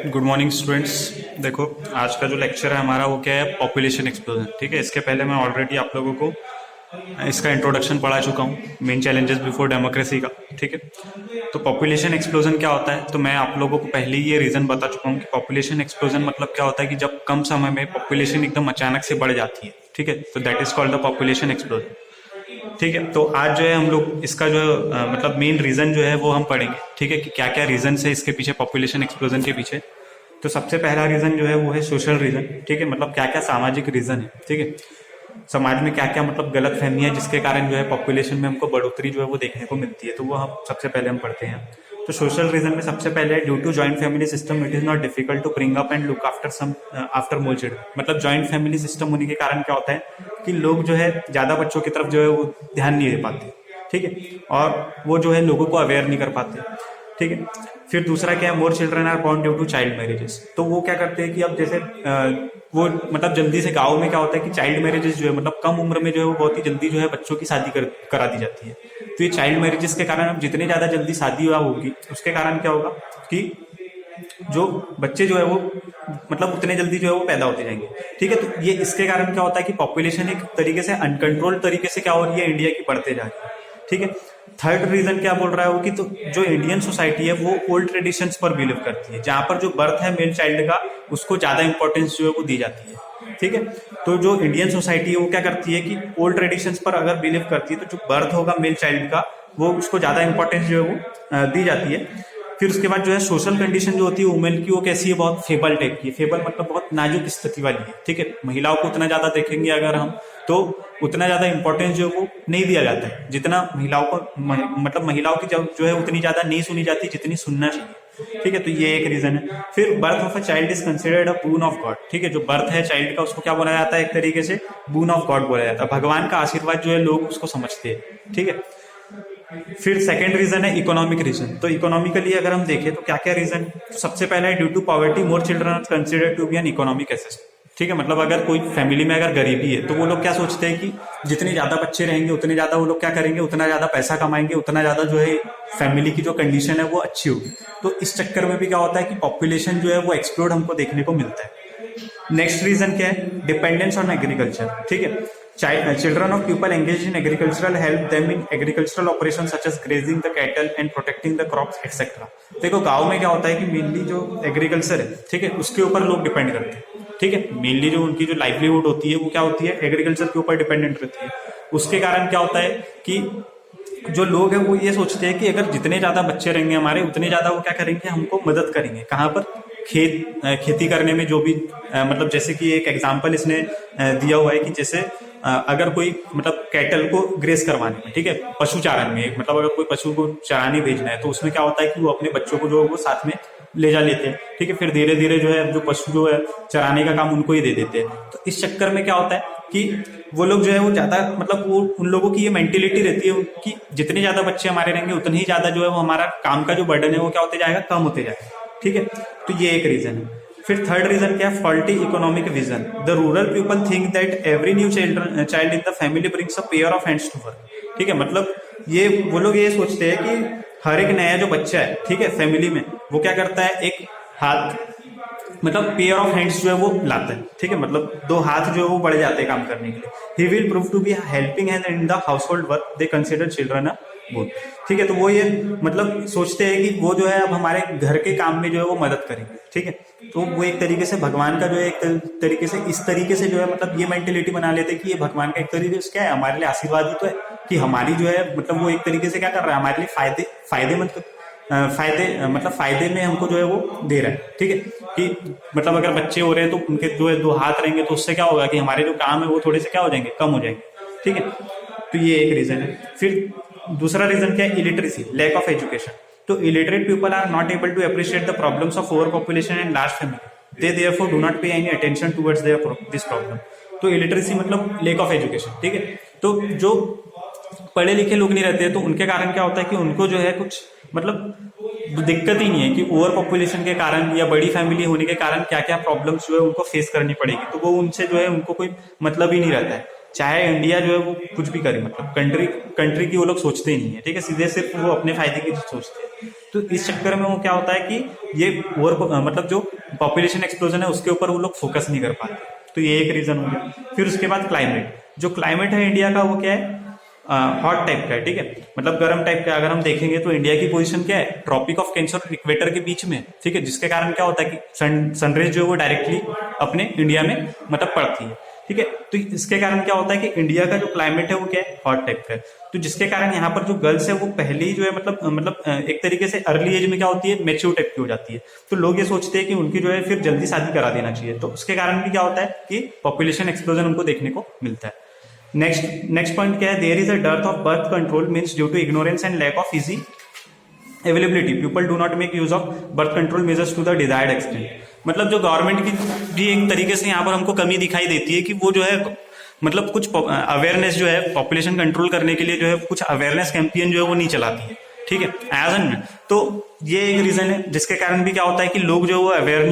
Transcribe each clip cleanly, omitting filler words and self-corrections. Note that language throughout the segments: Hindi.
Good morning students. देखो, आज का जो लेक्चर है हमारा वो क्या है, पॉपुलेशन एक्सप्लोजन। ठीक है, इसके पहले मैं ऑलरेडी आप लोगों को इसका इंट्रोडक्शन पढ़ा चुका हूँ, मेन चैलेंजेस बिफोर डेमोक्रेसी का। ठीक है, तो पॉपुलेशन एक्सप्लोजन क्या होता है, तो मैं आप लोगों को पहले ही ये रीजन बता चुका हूँ कि पॉपुलेशन एक्सप्लोजन मतलब क्या होता है कि जब कम समय में पॉपुलेशन एकदम अचानक से बढ़ जाती है। ठीक है, तो that is called the population explosion. ठीक है, तो आज जो है हम लोग इसका जो मतलब मेन रीजन जो है वो हम पढ़ेंगे। ठीक है, कि क्या क्या रीजन है इसके पीछे, पॉपुलेशन एक्सप्लोजन के पीछे। तो सबसे पहला रीजन जो है वो है सोशल रीजन। ठीक है, मतलब क्या क्या सामाजिक रीजन है। ठीक है, समाज में क्या क्या मतलब गलत फहमी है जिसके कारण जो है पॉपुलेशन में हमको बढ़ोतरी जो है वो देखने को मिलती है, तो वो हम सबसे पहले हम पढ़ते हैं। तो सोशल रीजन में सबसे पहले है due to joint family system it is not difficult to bring up and look after some after more children. मतलब जॉइंट फैमिली सिस्टम होने के कारण क्या होता है कि लोग जो है ज्यादा बच्चों की तरफ जो है वो ध्यान नहीं दे पाते। ठीक है, और वो जो है लोगों को अवेयर नहीं कर पाते। ठीक है, फिर दूसरा क्या है, more children are born due to child marriages. तो वो क्या करते हैं कि अब जैसे वो मतलब जल्दी से गाँव में क्या होता है कि चाइल्ड मैरिजेस जो है मतलब कम उम्र में जो है वो बहुत ही जल्दी जो है बच्चों की शादी करा दी जाती है। तो ये चाइल्ड मैरिजेस के कारण अब जितने ज्यादा जल्दी शादी हुआ होगी उसके कारण क्या होगा कि जो बच्चे जो है वो मतलब उतने जल्दी जो है वो पैदा होते जाएंगे। ठीक है, तो ये इसके कारण क्या होता है कि पॉपुलेशन एक तरीके से अनकंट्रोल तरीके से क्या हो रही है, इंडिया की बढ़ते जा रही है। ठीक है, थर्ड रीजन क्या बोल रहा है वो कि तो जो इंडियन सोसाइटी है वो ओल्ड ट्रेडिशंस पर बिलीव करती है, जहां पर जो बर्थ है मेल चाइल्ड का उसको ज्यादा इंपॉर्टेंस जो है वो दी जाती है। ठीक है, तो जो इंडियन सोसाइटी है वो क्या करती है कि ओल्ड ट्रेडिशंस पर अगर बिलीव करती है तो जो बर्थ होगा मेल चाइल्ड का वो उसको ज्यादा इंपॉर्टेंस जो है वो दी जाती है। फिर उसके बाद जो है सोशल कंडीशन जो होती है वुमेन की वो कैसी है, बहुत फेबल टाइप की है। फेबल मतलब बहुत नाजुक स्थिति वाली है। ठीक है, महिलाओं को उतना ज्यादा देखेंगे अगर हम तो उतना ज्यादा इंपॉर्टेंस जो वो नहीं दिया जाता है जितना महिलाओं को मतलब महिलाओं की जो है उतनी ज्यादा नहीं सुनी जाती जितनी सुनना चाहिए। ठीक है, तो ये एक रीजन है। फिर birth of a child is considered a boon of God. ठीक है, जो बर्थ है चाइल्ड का उसको क्या बोला जाता है, एक तरीके से बून ऑफ गॉड बोला जाता है, भगवान का आशीर्वाद जो है लोग उसको समझते हैं। ठीक है, फिर सेकंड रीजन है इकोनॉमिक रीजन। तो इकोनॉमिकली अगर हम देखें तो क्या क्या रीजन, तो सबसे पहला है due to poverty more children are considered to be an economic asset. ठीक है, मतलब अगर कोई फैमिली में अगर गरीबी है तो वो लोग क्या सोचते हैं कि जितने ज्यादा बच्चे रहेंगे उतने ज्यादा वो लोग क्या करेंगे, उतना ज्यादा पैसा कमाएंगे, उतना ज्यादा जो है फैमिली की जो कंडीशन है वो अच्छी होगी। तो इस चक्कर में भी क्या होता है कि पॉपुलेशन जो है वो एक्सप्लोड हमको देखने को मिलता है। नेक्स्ट रीजन क्या है, डिपेंडेंस ऑन एग्रीकल्चर। ठीक है, children of people engaged in agricultural help them in agricultural operations such as grazing the cattle and protecting the crops etc। देखो गांव में क्या होता है कि मेनली जो एग्रीकल्चर है, ठीक है, उसके ऊपर लोग डिपेंड करते हैं। ठीक है, मेनली जो उनकी जो लाइवलीहुड होती है वो क्या होती है, एग्रीकल्चर के ऊपर डिपेंडेंट रहती है। उसके कारण क्या होता है कि जो लोग हैं वो ये सोचते हैं कि अगर जितने ज्यादा बच्चे रहेंगे हमारे उतने ज्यादा वो क्या करेंगे, हमको मदद करेंगे। कहाँ पर, खेती करने में, जो भी मतलब जैसे कि एक एग्जांपल इसने दिया हुआ है कि जैसे अगर कोई मतलब कैटल को ग्रेस करवाने में, ठीक है, पशु चारण में, मतलब अगर कोई पशु को चराने भेजना है तो उसमें क्या होता है कि वो अपने बच्चों को जो है वो साथ में ले जा लेते हैं। ठीक है, फिर धीरे धीरे जो है जो पशु जो है चराने का काम उनको ही दे देते हैं। तो इस चक्कर में क्या होता है कि वो लोग जो है वो ज्यादा मतलब वो उन लोगों की ये मेंटेलिटी रहती है कि जितने ज्यादा बच्चे हमारे रहेंगे उतने ही ज्यादा जो है वो हमारा काम का जो बर्डन है वो क्या होते जाएगा, कम होते जाएगा। ठीक है, तो ये एक रीजन है। फिर थर्ड रीजन क्या है, faulty economic vision. The rural people think that every new child in the family brings a pair of hands to work. ठीक है, मतलब ये वो लोग ये सोचते हैं कि हर एक नया जो बच्चा है, ठीक है, फैमिली में वो क्या करता है, एक हाथ मतलब पेयर ऑफ हैंड्स जो है वो लाता है। ठीक है, मतलब दो हाथ जो है वो बढ़ जाते हैं काम करने के लिए। He will prove to be helping hand in the household work they consider children a boon. ठीक है, तो वो ये मतलब सोचते हैं कि वो जो है अब हमारे घर के काम में जो है वो मदद करेंगे। ठीक है, तो वो एक तरीके से भगवान का जो है एक तरीके से इस तरीके से जो है मतलब ये मेंटेलिटी बना लेते हैं कि ये भगवान का एक तरीके से क्या है, हमारे लिए आशीर्वाद ही तो है कि हमारी जो है मतलब वो एक तरीके से क्या कर रहा है, हमारे लिए फायदे में हमको जो है वो दे रहा है। ठीक है, कि मतलब अगर बच्चे हो रहे हैं तो उनके जो है दो हाथ रहेंगे तो उससे क्या होगा कि हमारे जो काम है वो थोड़े से क्या हो जाएंगे, कम हो जाएंगे। ठीक है, तो ये एक रीजन है। फिर दूसरा रीजन क्या है, इलिटरेसी, लैक ऑफ एजुकेशन। तो illiterate people are not able to appreciate the problems of over population and large family, they therefore do not pay any attention towards this problem. तो इलिटरेसी मतलब लेक ऑफ एजुकेशन। ठीक है, तो जो पढ़े लिखे लोग नहीं रहते हैं तो उनके कारण क्या होता है कि उनको जो है कुछ मतलब दिक्कत ही नहीं है कि ओवर पॉपुलेशन के कारण या बड़ी फैमिली होने के कारण क्या क्या प्रॉब्लम्स जो है उनको फेस करनी पड़ेगी। तो वो उनसे जो है उनको कोई मतलब ही नहीं रहता है, चाहे इंडिया जो है वो कुछ भी करे, मतलब कंट्री की वो लोग सोचते ही नहीं है। ठीक है, सीधे सिर्फ वो अपने फायदे की सोचते हैं। तो इस चक्कर में वो क्या होता है कि ये मतलब जो पॉपुलेशन एक्सप्लोजन है उसके ऊपर वो लोग फोकस नहीं कर पाते। तो ये एक रीजन हो गया। फिर उसके बाद क्लाइमेट, जो क्लाइमेट है इंडिया का वो क्या है, हॉट टाइप का है, ठीक है, मतलब गर्म टाइप का। अगर हम देखेंगे तो इंडिया की पोजीशन क्या है, ट्रॉपिक ऑफ कैंसर और इक्वेटर के बीच में, ठीक है, जिसके कारण क्या होता है कि सनरेज जो है वो डायरेक्टली अपने इंडिया में मतलब पड़ती है, ठीक है। तो इसके कारण क्या होता है कि इंडिया का जो क्लाइमेट है वो क्या है, हॉट टाइप का है। तो जिसके कारण यहाँ पर जो गर्ल्स है वो पहले ही जो है मतलब एक तरीके से अर्ली एज में क्या होती है, मेच्योर टाइप की हो जाती है। तो लोग ये सोचते हैं कि उनकी जो है फिर जल्दी शादी करा देना चाहिए। तो उसके कारण भी क्या होता है कि पॉपुलेशन एक्सप्लोजन उनको देखने को मिलता है। नेक्स्ट पॉइंट क्या है, there is a dearth of birth control means due to ignorance and lack of easy availability people do not make use of birth control measures to the desired extent. मतलब जो गवर्नमेंट की भी एक तरीके से यहाँ पर हमको कमी दिखाई देती है कि वो जो है मतलब कुछ अवेयरनेस जो है पॉपुलेशन कंट्रोल करने के लिए जो है कुछ अवेयरनेस कैंपेन जो है वो नहीं चलाती है, ठीक है, एज एन। तो ये एक रीजन है जिसके कारण भी क्या होता है कि लोग जो है वो अवेयर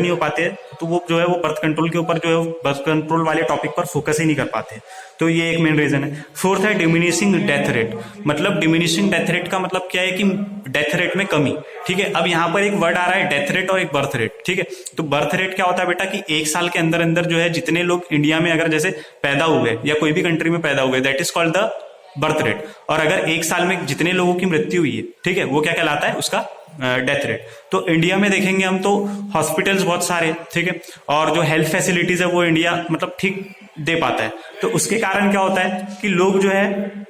नहीं हो पाते, तो वो जो है वो बर्थ कंट्रोल के ऊपर जो है बर्थ कंट्रोल वाले टॉपिक पर फोकस ही नहीं कर पाते। तो ये एक मेन रीजन है। फोर्थ है डिमिनिशिंग डेथ रेट। मतलब डिमिनिशिंग डेथ रेट का मतलब क्या है कि डेथ रेट में कमी, ठीक है। अब यहाँ पर एक वर्ड आ रहा है डेथ रेट और एक बर्थ रेट, ठीक है। तो बर्थ रेट क्या होता है बेटा कि एक साल के अंदर अंदर जो है जितने लोग इंडिया में अगर जैसे पैदा हुए या कोई भी कंट्री में पैदा हुए, that is called the birth rate. और अगर एक साल में जितने लोगों की मृत्यु हुई है, ठीक है, वो क्या कहलाता है, उसका डेथ रेट। तो इंडिया में देखेंगे हम तो हॉस्पिटल्स बहुत सारे, ठीक है, और जो हेल्थ फैसिलिटीज है वो इंडिया मतलब ठीक दे पाता है। तो उसके कारण क्या होता है कि लोग जो है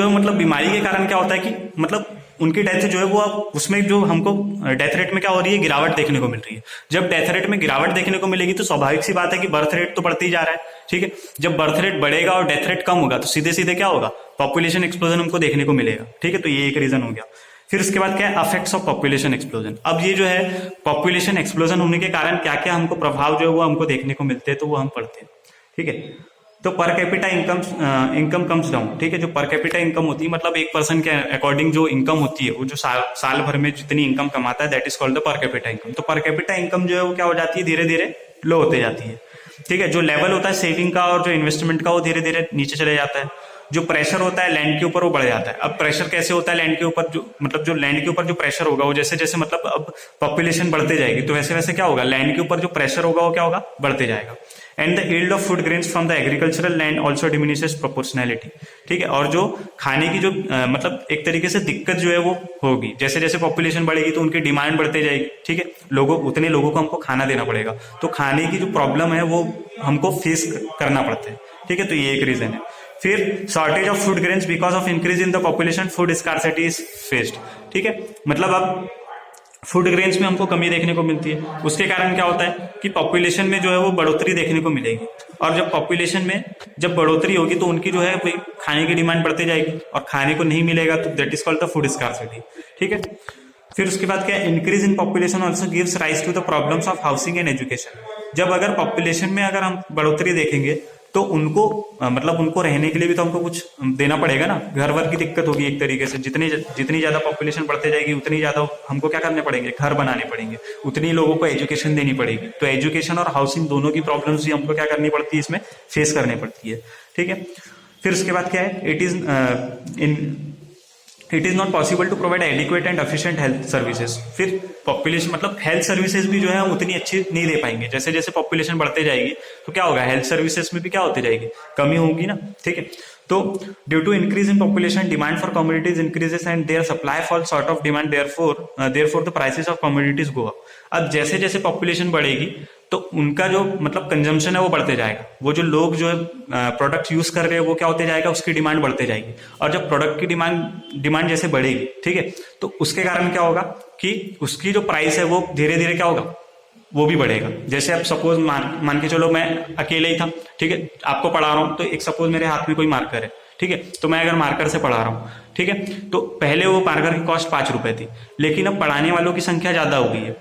मतलब बीमारी के कारण क्या होता है कि मतलब उनकी डेथ जो है वो अब उसमें जो हमको डेथ रेट में क्या हो रही है, गिरावट देखने को मिल रही है। जब डेथ रेट में गिरावट देखने को मिलेगी तो स्वाभाविक सी बात है कि बर्थ रेट तो बढ़ती जा रहा है, ठीक है। जब बर्थ रेट बढ़ेगा और डेथ रेट कम होगा तो सीधे सीधे क्या होगा, पॉपुलेशन एक्सप्लोजन हमको देखने को मिलेगा, ठीक है। तो ये एक रीजन हो गया। फिर उसके बाद क्या है, अफेक्ट्स ऑफ पॉपुलेशन एक्सप्लोजन। अब ये जो है पॉपुलेशन एक्सप्लोजन होने के कारण क्या क्या हमको प्रभाव जो है वो हमको देखने को मिलते हैं, तो वो हम पढ़ते हैं, ठीक है। तो per capita income comes down, ठीक है। जो पर कैपिटा इनकम होती है मतलब एक पर्सन के अकॉर्डिंग जो इनकम होती है वो जो साल भर में जितनी इनकम कमाता है, that is called the per capita income. तो पर कैपिटा इनकम जो है वो क्या हो जाती है, धीरे धीरे लो होते जाती है, ठीक है। जो लेवल होता है सेविंग का और जो इन्वेस्टमेंट का वो धीरे धीरे नीचे चले जाता है। जो प्रेशर होता है लैंड के ऊपर वो बढ़ जाता है। अब प्रेशर कैसे होता है लैंड के ऊपर, जो लैंड के ऊपर जो प्रेशर होगा वो जैसे जैसे मतलब अब पॉपुलेशन बढ़ते जाएगी तो वैसे वैसे क्या होगा, लैंड के ऊपर जो प्रेशर होगा वो क्या होगा, बढ़ते जाएगा। And the yield of food grains from the agricultural land also diminishes proportionality, ठीक है। और जो खाने की जो मतलब एक तरीके से दिक्कत जो है वो होगी, जैसे जैसे पॉपुलेशन बढ़ेगी तो उनकी डिमांड बढ़ते जाएगी, ठीक है। उतने लोगों को हमको खाना देना पड़ेगा, तो खाने की जो प्रॉब्लम है वो हमको फेस करना पड़ता है, ठीक है। तो ये एक रीजन है। फिर shortage of food grains because of increase in the population food scarcity is faced, ठीक है। मतलब अब फूड ग्रेन्स में हमको कमी देखने को मिलती है, उसके कारण क्या होता है कि पॉपुलेशन में जो है वो बढ़ोतरी देखने को मिलेगी। और जब पॉपुलेशन में जब बढ़ोतरी होगी तो उनकी जो है खाने की डिमांड बढ़ती जाएगी और खाने को नहीं मिलेगा तो that is called the food scarcity, ठीक है। फिर उसके बाद क्या, increase in population also gives rise to the problems of housing and education. जब अगर पॉपुलेशन में अगर हम बढ़ोतरी देखेंगे तो उनको मतलब उनको रहने के लिए भी तो हमको कुछ देना पड़ेगा ना, घर वर की दिक्कत होगी एक तरीके से। जितनी ज्यादा पॉपुलेशन बढ़ते जाएगी उतनी ज्यादा हमको क्या करने पड़ेंगे, घर बनाने पड़ेंगे, उतनी लोगों को एजुकेशन देनी पड़ेगी। तो एजुकेशन और हाउसिंग दोनों की प्रॉब्लम्स भी हमको क्या करनी पड़ती है, इसमें फेस करनी पड़ती है, ठीक है। फिर उसके बाद क्या है, it is not possible to provide adequate and efficient health services. फिर पॉपुलेशन मतलब हेल्थ सर्विसेज भी जो है हम उतनी अच्छी नहीं दे पाएंगे। जैसे जैसे पॉपुलेशन बढ़ते जाएगी तो क्या होगा, हेल्थ सर्विसेज में भी क्या होती जाएगी, कमी होगी ना, ठीक है। तो due to increase in population demand for commodities increases and their supply fall short of demand, therefore the prices of commodities go up. अब जैसे जैसे पॉपुलेशन बढ़ेगी तो उनका जो मतलब कंजम्पशन है वो बढ़ते जाएगा। वो जो लोग जो है प्रोडक्ट यूज कर रहे हैं वो क्या होते जाएगा, उसकी डिमांड बढ़ते जाएगी। और जब प्रोडक्ट की डिमांड जैसे बढ़ेगी, ठीक है, तो उसके कारण क्या होगा कि उसकी जो प्राइस है वो धीरे धीरे क्या होगा, वो भी बढ़ेगा। जैसे अब सपोज मान के चलो मैं अकेले ही था, ठीक है, आपको पढ़ा रहा हूं, तो एक सपोज मेरे हाथ में कोई मार्कर है, ठीक है, तो मैं अगर मार्कर से पढ़ा रहा हूं, ठीक है, तो पहले वो मार्कर की कॉस्ट 5 रुपए थी, लेकिन अब पढ़ाने वालों की संख्या ज्यादा हो गई है,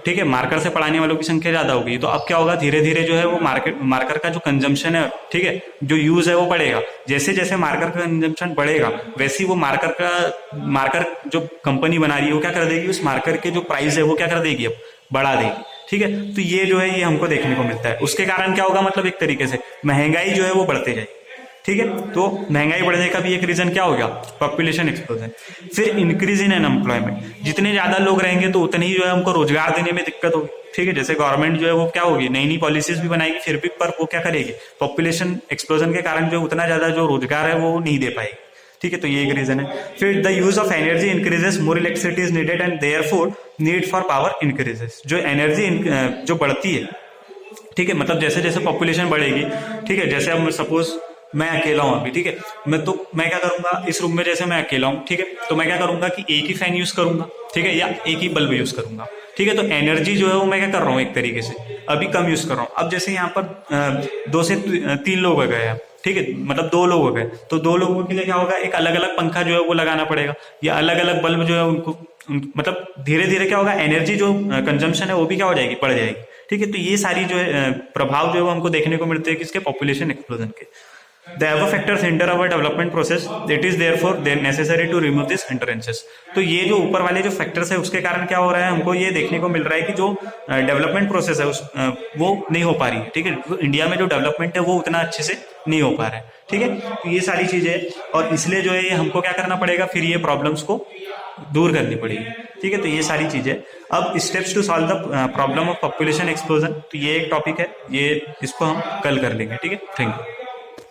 ठीक है, मार्कर से पढ़ाने वालों की संख्या ज्यादा हो गई। तो अब क्या होगा, धीरे धीरे जो है वो मार्कर का जो कंजम्पशन है, ठीक है, जो यूज है वो बढ़ेगा। जैसे जैसे मार्कर का कंजम्पशन बढ़ेगा वैसे ही वो मार्कर जो कंपनी बना रही है वो क्या कर देगी, उस मार्कर के जो प्राइस है वो क्या कर देगी, अब बढ़ा देगी, ठीक है। तो ये जो है ये हमको देखने को मिलता है। उसके कारण क्या होगा, मतलब एक तरीके से महंगाई जो है वो बढ़ते जाएगी, ठीक है। तो महंगाई बढ़ने का भी एक रीजन क्या हो गया, पॉपुलेशन एक्सप्लोजन। फिर इंक्रीज इन अनएम्प्लॉयमेंट, जितने ज्यादा लोग रहेंगे तो उतने ही जो है हमको रोजगार देने में दिक्कत होगी, ठीक है। जैसे गवर्नमेंट जो है वो क्या होगी, नई नई पॉलिसीज भी बनाएगी, फिर भी पर वो क्या करेगी, पॉपुलेशन एक्सप्लोजन के कारण जो उतना ज्यादा जो रोजगार है वो नहीं दे पाएगी, ठीक है। तो ये एक रीजन है। फिर the use of energy increases, more electricity is needed and therefore need for power increases. जो एनर्जी जो बढ़ती है, ठीक है, मतलब जैसे जैसे पॉपुलेशन बढ़ेगी, ठीक है, जैसे अब सपोज मैं अकेला हूं अभी, ठीक है, मैं क्या करूंगा, इस रूम में जैसे मैं अकेला हूं, ठीक है, तो मैं क्या करूंगा कि एक ही फैन यूज करूंगा, ठीक है, या एक ही बल्ब यूज करूंगा, ठीक है। तो एनर्जी जो है वो मैं क्या कर रहा हूँ, एक तरीके से अभी कम यूज कर रहा हूँ। अब जैसे यहाँ पर 2 से 3 लोग हो गए हैं, ठीक है, मतलब 2 लोग हो गए, तो 2 लोगों के लिए क्या होगा, एक अलग अलग पंखा जो है वो लगाना पड़ेगा, या अलग अलग बल्ब जो है उनको मतलब धीरे धीरे क्या होगा, एनर्जी जो कंजम्पशन है वो भी क्या हो जाएगी, बढ़ जाएगी, ठीक है। तो ये सारी जो है प्रभाव जो है वो हमको देखने को मिलते हैं किसके, पॉपुलेशन एक्सप्लोजन के। The above factors hinder our development process. It is therefore necessary to remove these hindrances. तो ये जो ऊपर वाले जो फैक्टर्स है उसके कारण क्या हो रहा है, हमको ये देखने को मिल रहा है कि जो डेवलपमेंट प्रोसेस है वो नहीं हो पा रही है, ठीक है। तो इंडिया में जो डेवलपमेंट है वो उतना अच्छे से नहीं हो पा रहा है, ठीक है। तो ये सारी चीजें है और इसलिए जो है ये हमको क्या करना पड़ेगा, फिर ये प्रॉब्लम्स को दूर करनी पड़ेगी, ठीक है। तो ये सारी चीजें। अब steps to solve the problem of population explosion, तो ये एक टॉपिक है, ये इसको हम कल कर लेंगे, ठीक है। Thank you.